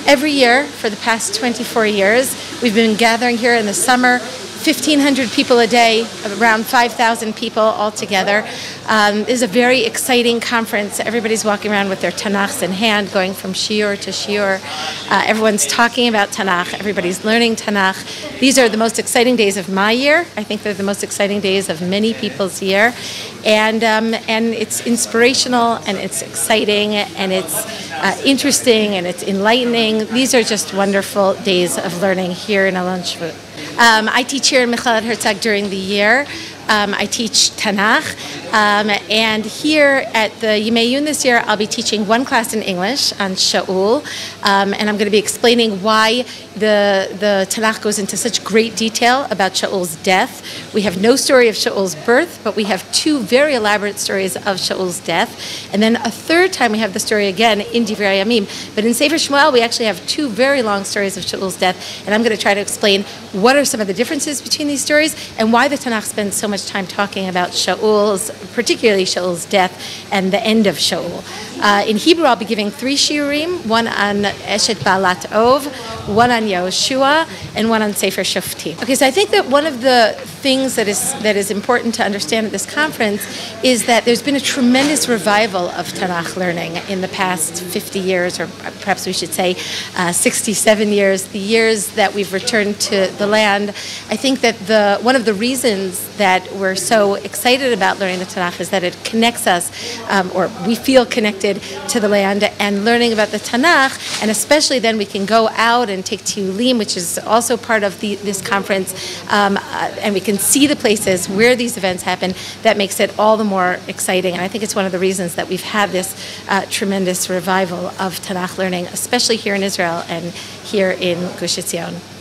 Every year for the past 24 years, we've been gathering here in the summer, 1,500 people a day, around 5,000 people altogether. This is a very exciting conference. Everybody's walking around with their Tanachs in hand, going from shiur to shiur. Everyone's talking about Tanach. Everybody's learning Tanach. These are the most exciting days of my year. I think they're the most exciting days of many people's year. And it's inspirational, and it's exciting, and it's interesting, and it's enlightening. These are just wonderful days of learning here in Alon Shvut. I teach here in Mechalat Herzog during the year. I teach Tanach, and here at the Yimei Yun this year, I'll be teaching one class in English on Shaul, and I'm going to be explaining why the Tanach goes into such great detail about Shaul's death. We have no story of Shaul's birth, but we have two very elaborate stories of Shaul's death, and then a third time we have the story again in Divrei Yamim. But in Sefer Shmuel, we actually have two very long stories of Shaul's death, and I'm going to try to explain what are some of the differences between these stories and why the Tanach spends so much time talking about Shaul's, particularly Shaul's death and the end of Shaul. In Hebrew, I'll be giving 3 shiurim, one on Eshet Baalat Ov, one on Yehoshua, and one on Sefer Shoftim. Okay, so I think that one of the things that is important to understand at this conference is that there's been a tremendous revival of Tanach learning in the past 50 years, or perhaps we should say 67 years, the years that we've returned to the land. I think that one of the reasons that we're so excited about learning the Tanach is that it connects us, or we feel connected to the land, and learning about the Tanach, and especially then we can go out and take Tiulim, which is also part of this conference, and we can see the places where these events happen. That makes it all the more exciting, and I think it's one of the reasons that we've had this tremendous revival of Tanach learning, especially here in Israel and here in Gush Etzion.